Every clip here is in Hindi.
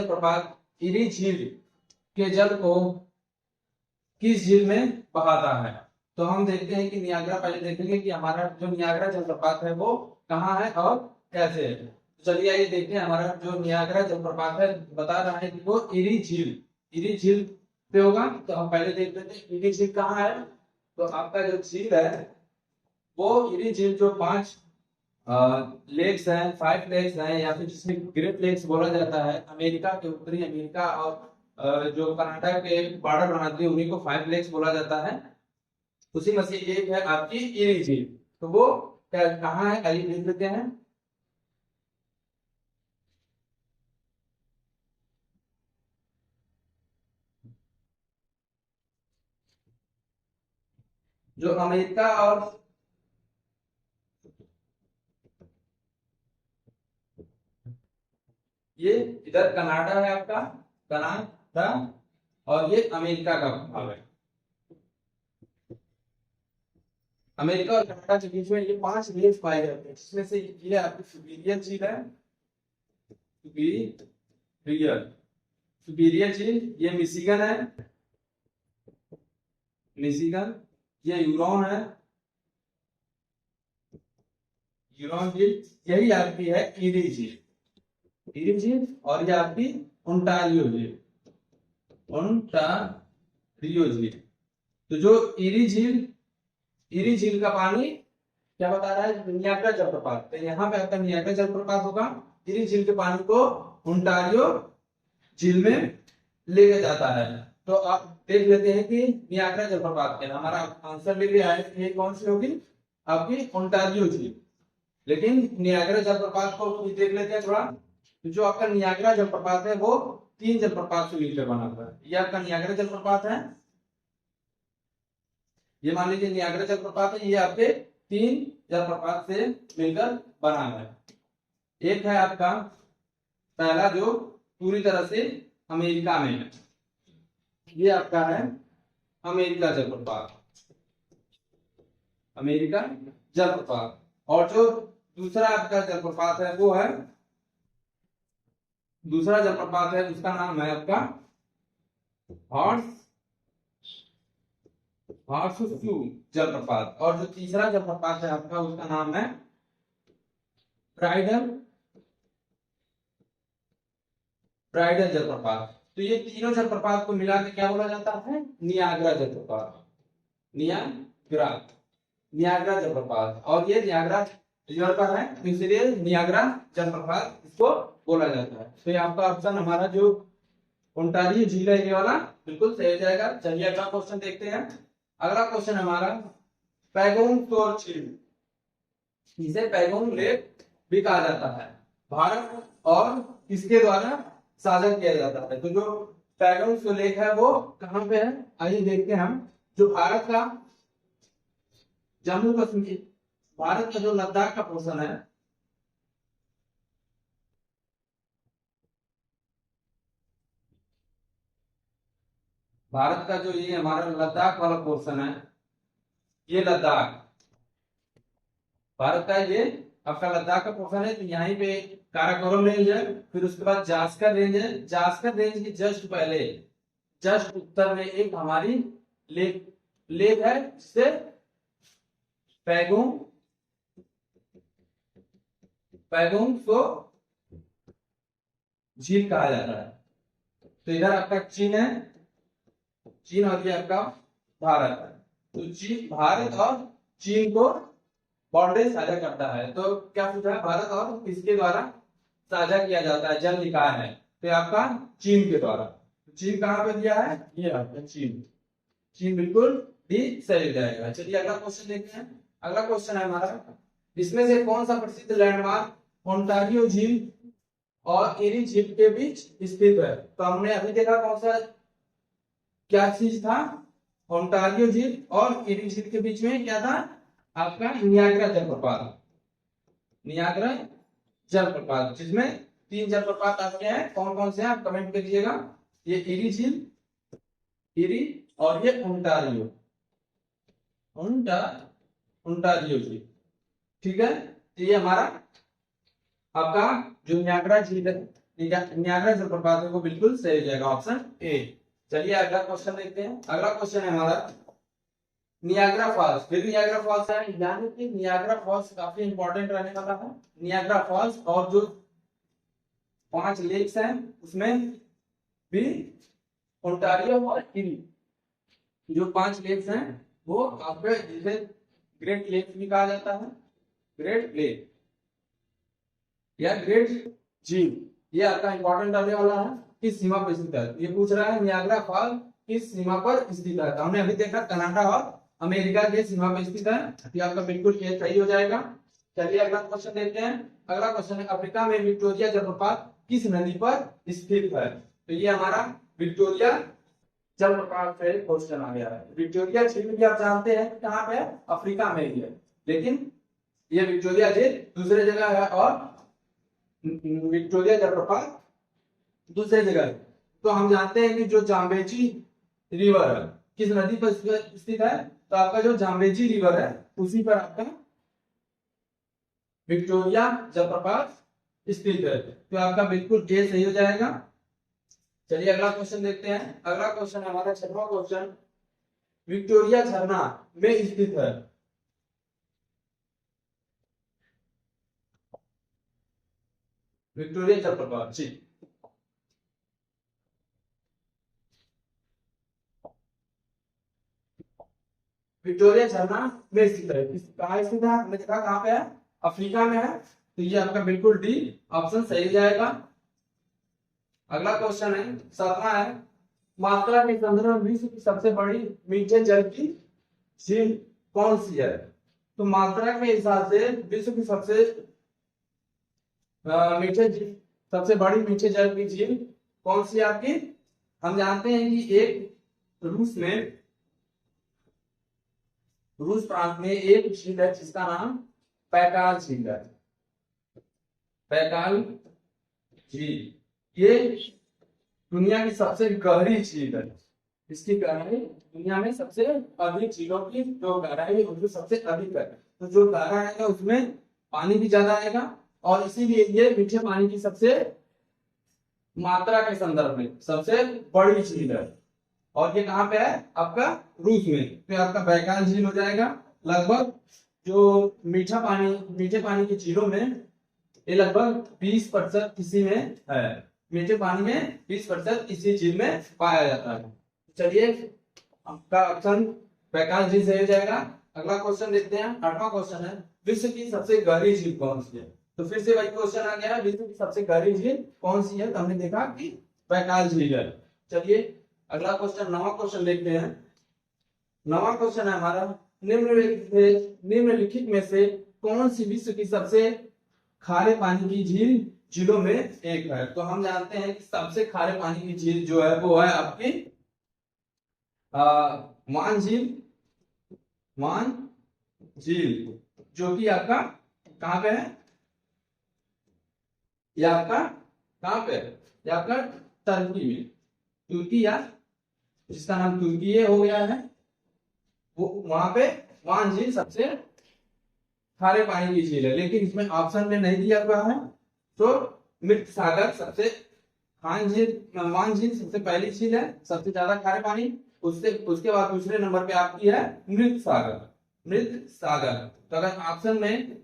जलप्रपात इरी झील के जल को किस झील में बहाता है? तो हम देखते हैं कि नियाग्रा, पहले देखेंगे कि हमारा जो नियाग्रा जलप्रपात है वो कहाँ है और कैसे है। तो चलिए आइए देखते हैं। हमारा जो नियाग्रा जलप्रपात है बता रहा है कि वो इरी झील पे होगा। तो हम पहले देख लेते हैं इरी झील कहाँ है। तो आपका जो झील है वो इरी झील जो 5 लेक्स हैं, 5 लेक्स हैं, या फिर जिसमें ग्रेट लेक्स बोला जाता है, अमेरिका के उत्तरी अमेरिका और जो कनाडा के बॉर्डर बनाती है उन्हीं को 5 लेक्स बोला जाता है। उसी में से एक है आपकी इरी झील। तो वो क्या कहाँ है, आइए देख लेते हैं। जो अमेरिका और ये इधर कनाडा है आपका, कनाडा, और ये अमेरिका का भाग है। अमेरिका और कनाडा के बीच में ये 5 लेक पाए जाते हैं, जिसमें से ये आपकी सुपीरियर झील है। सुपीरियर सुपीरियर झील, ये मिशिगन है, मिशिगन, ये यूरोन है, यूरोन झील, यही आपकी है इरी झील, इरी झील, और ये आपकी ओंटारियो झील, ओंटारियो झील। तो जो इरी झील का पानी क्या बता रहा है, नियाग्रा जलप्रपात। तो यहाँ पे आपका नियाग्रा जलप्रपात होगा, इरी झील के पानी को ओंटारियो झील में ले जाता है। तो आप देख लेते हैं कि नियाग्रा जलप्रपात के हमारा आंसर ले लिया है, ये कौन सी होगी आपकी ओंटारियो झील। लेकिन नियाग्रा जलप्रपात को देख लेते हैं थोड़ा। तो जो आपका नियाग्रा जलप्रपात है वो 3 जलप्रपात से मिलकर बना हुआ है। ये आपका नियाग्रा जलप्रपात है, ये मान लीजिए नियाग्रा जलप्रपात है, ये आपके 3 जलप्रपात से मिलकर बना है। एक है आपका पहला जो पूरी तरह से अमेरिका में है, ये आपका है अमेरिका जलप्रपात, अमेरिका जलप्रपात। और जो दूसरा आपका जलप्रपात है वो है, दूसरा जलप्रपात है उसका नाम है आपका हॉर्सशू जलप्रपात। और जो तीसरा जलप्रपात है आपका उसका नाम है ब्राइडल ब्राइडल जलप्रपात। तो ये तीनों जलप्रपात को मिला के क्या बोला जाता है, नियाग्रा जलप्रपात, नियाग्रा नियाग्रा जलप्रपात। और ये नियाग्रा रिवर पर है, तो इसलिए नियाग्रा जलप्रपात इसको बोला जाता है। तो ये आपका ऑप्शन हमारा जो ओंटारियो झील है ये वाला बिल्कुल सही हो जाएगा। चलिए अगला क्वेश्चन देखते हैं। अगला क्वेश्चन हमारा पैगोंग त्सोर झील, इसे पैगोंग लेक भी कहा जाता है, भारत और किसके द्वारा साझा किया जाता है। तो जो पैगोंग त्सो लेक है वो कहाँ पे है, आइए देखते हैं हम। जो भारत का जम्मू कश्मीर, भारत का जो लद्दाख का पोर्शन है, भारत का जो ये हमारा लद्दाख वाला पोर्शन है, ये लद्दाख भारत का ये आपका लद्दाख का पोर्शन है। तो यहीं पे काराकोरम रेंज है, फिर उसके बाद जास्कर रेंज है। जास्कर रेंज के जस्ट पहले, जस्ट उत्तर में एक हमारी लेक लेक है जिसे पैगोंग पैगोंग त्सो झील कहा जाता है। तो इधर आपका चीन है, चीन, और ये आपका भारत है। तो चीन, भारत और चीन को बाउंड्री साझा करता है। तो क्या पूछा है, भारत और किसके द्वारा साझा किया जाता है जल निकाय है, तो आपका चीन के द्वारा। चीन कहाँ पे दिया है, ये आपका चीन, चीन बिल्कुल भी सही हो जाएगा। चलिए अगला क्वेश्चन देखते हैं। अगला क्वेश्चन है हमारा, इसमें से कौन सा प्रसिद्ध लैंडमार्क ओंटारियो झील और एरी झील के बीच स्थित है। तो हमने अभी देखा कौन सा क्या चीज था, ओंटारियो झील और एरी झील के बीच में क्या था आपका नियाग्रा जलप्रपात, नियाग्रा जलप्रपात, जिसमें 3 जलप्रपात आपके हैं। कौन कौन से हैं आप कमेंट करिएगा। ये एरी झील, एरी, और ये ओंटारियो ओंटारियो झील, ठीक है। तो ये हमारा आपका जो नियाग्रा झील है, नियाग्रा जलप्रपात है, वो बिल्कुल सही हो जाएगा, ऑप्शन ए। चलिए अगला क्वेश्चन देखते हैं। अगला क्वेश्चन है हमारा नियाग्रा फॉल्स। फिर नियाग्रा फॉल्स है, यानी कि नियाग्रा फॉल्स काफी इंपॉर्टेंट रहने वाला है। नियाग्रा फॉल्स और जो 5 लेक्स हैं उसमें भी ओंटारियो और इरी, जो 5 लेक्स हैं वो आपके, जिसे ग्रेट लेक भी कहा जाता है, ग्रेट लेक या ग्रेट झील, ये आपका इंपॉर्टेंट रहने वाला है। किस सीमा पर स्थित है, ये पूछ रहा है नियाग्रा फॉल किस सीमा पर स्थित है। तो हमने अभी देखा कनाडा और अमेरिका के सीमा पर स्थित है, ये आपका बिल्कुल ये सही हो जाएगा। चलिए अगला क्वेश्चन देखते हैं। अगला क्वेश्चन है अफ्रीका में विक्टोरिया जलप्रपात किस नदी पर स्थित है। तो ये हमारा विक्टोरिया जलप्रपात से क्वेश्चन आ गया है। विक्टोरिया झील भी आप जानते हैं कहाँ पे है, अफ्रीका में ही है, लेकिन ये विक्टोरिया झील दूसरे जगह है और विक्टोरिया जलप्रपात दूसरे जगह है। तो हम जानते हैं कि जो जाम्बेजी रिवर है किस नदी पर स्थित है, तो आपका जो जाम्बेजी रिवर है उसी पर आपका विक्टोरिया जलप्रपात स्थित है, तो आपका बिल्कुल ये सही हो जाएगा। चलिए अगला क्वेश्चन देखते हैं। अगला क्वेश्चन हमारा 6वां क्वेश्चन विक्टोरिया झरना में स्थित है। विक्टोरिया जलप्रपात जी, विक्टोरिया झरना में स्थित है। कहाँ स्थित है, हमने देखा कहाँ पे है, अफ्रीका में है, तो ये आपका बिल्कुल डी ऑप्शन सही हो जाएगा। अगला क्वेश्चन है 7वां है मात्रा के संदर्भ में विश्व की सबसे बड़ी मीठे जल की झील कौन सी है। तो मात्रा के हिसाब से विश्व की सबसे सबसे बड़ी मीठे जल की झील कौन सी है आपकी। हम जानते हैं कि एक रूस प्रांत में एक झील है जिसका नाम पैकाल झील है। पैकाल झील ये दुनिया की सबसे गहरी झील है। इसकी गहराई दुनिया में सबसे अधिक झीलों की जो गहराई है उसमें सबसे अधिक है। तो जो गहरा है उसमें पानी भी ज्यादा आएगा और इसीलिए ये मीठे पानी की सबसे मात्रा के संदर्भ में सबसे बड़ी झील है। और ये कहाँ पे है आपका रूस में, तो आपका बैकाल झील हो जाएगा। लगभग जो मीठे पानी की झीलों में ये लगभग 20% इसी में है। मीठे पानी में 20% इसी झील में पाया जाता है। चलिए आपका ऑप्शन बैकाल झील सही हो जाएगा। अगला क्वेश्चन देखते हैं। 8वां क्वेश्चन है विश्व की सबसे गहरी झील कौन सी है। तो फिर से वही क्वेश्चन आ गया, विश्व की सबसे गहरी झील कौन सी है, तो हमने देखा कि बैकाल झील है। चलिए अगला क्वेश्चन 9वां क्वेश्चन देखते हैं। 9वां क्वेश्चन है हमारा निम्नलिखित में से कौन सी विश्व की सबसे खारे पानी की झीलों में एक है। तो हम जानते हैं कि सबसे खारे पानी की झील जो है वो है आपकी मान झील, जो कि आपका कहाँ पे है, ये आपका कहाँ पे है, ये आपका टर्की में, तुर्की या जिसका नाम तुर्की हो गया है, वो वहां पे मान झील सबसे खारे पानी की झील है। लेकिन इसमें ऑप्शन में नहीं दिया हुआ है, तो मृत सागर सबसे मान झील सबसे पहली झील है, सबसे ज्यादा खारे पानी। उसके बाद दूसरे नंबर पे आपकी है मृत सागर। तो अगर ऑप्शन में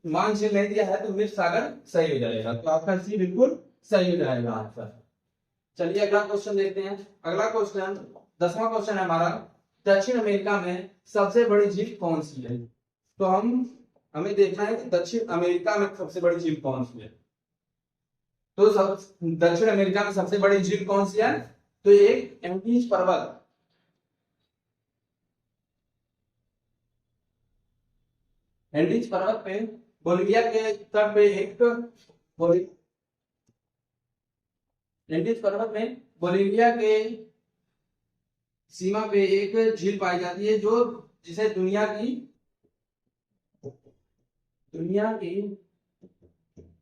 मान झील नहीं दिया है तो मृत सागर सही हो जाएगा, तो आपका सी बिल्कुल सही हो जाएगा आंसर। चलिए अगला क्वेश्चन देखते हैं। अगला क्वेश्चन 10वां क्वेश्चन है हमारा दक्षिण अमेरिका में सबसे बड़ी झील कौन सी है। तो हमें देखना है कि दक्षिण अमेरिका में सबसे बड़ी झील कौन सी है। तो दक्षिण अमेरिका में सबसे बड़ी झील कौन सी है, तो एक एंडीज पर्वत, एंडीज पर्वत पे बोलिविया के तट पे एंडीज पर्वत में बोलिविया के सीमा पे एक झील पाई जाती है, जो जिसे दुनिया की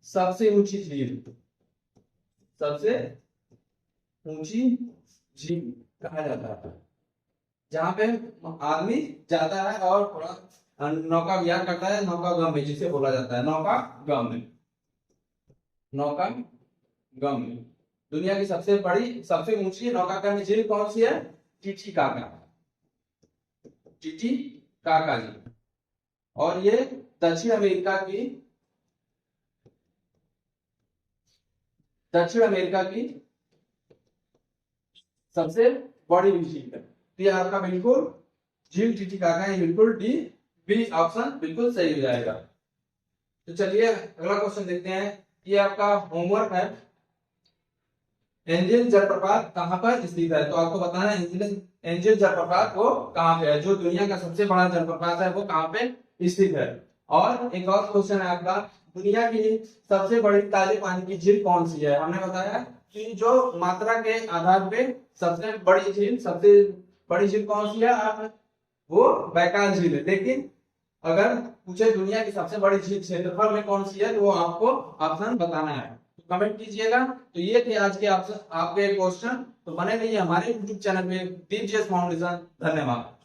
सबसे ऊंची झील कहा जाता है, जहां पे आदमी जाता है और थोड़ा नौका विहार करता है, नौका गम जिसे बोला जाता है, नौका गंगे। दुनिया की सबसे बड़ी सबसे ऊंची नौकाकार झील कौन सी है? टीटीकाका, टीटीकाका झील। और ये दक्षिण अमेरिका की सबसे बड़ी झील है। तो ये आपका बिल्कुल झील टीटीकाका, ये बिल्कुल डी बी ऑप्शन बिल्कुल सही हो जाएगा। तो चलिए अगला क्वेश्चन देखते हैं। ये आपका होमवर्क है। एंजिल जलप्रपात कहाँ पर स्थित है? तो आपको बताना है एंजिल जलप्रपात वो कहाँ पे है, जो दुनिया का सबसे बड़ा जलप्रपात है वो कहाँ पे स्थित है। और एक और क्वेश्चन है आपका, दुनिया की सबसे बड़ी ताजे पानी की झील कौन सी है? हमने बताया कि जो मात्रा के आधार पे सबसे बड़ी झील कौन सी है, आप वो बैकाल झील है। लेकिन अगर पूछे दुनिया की सबसे बड़ी झील क्षेत्रफल में कौन सी है, तो वो आपको ऑप्शन बताना है, तो कमेंट कीजिएगा। तो ये थे आज के आपके क्वेश्चन। तो बने रहिए हमारे YouTube चैनल में दीप जीएस फाउंडेशन। धन्यवाद।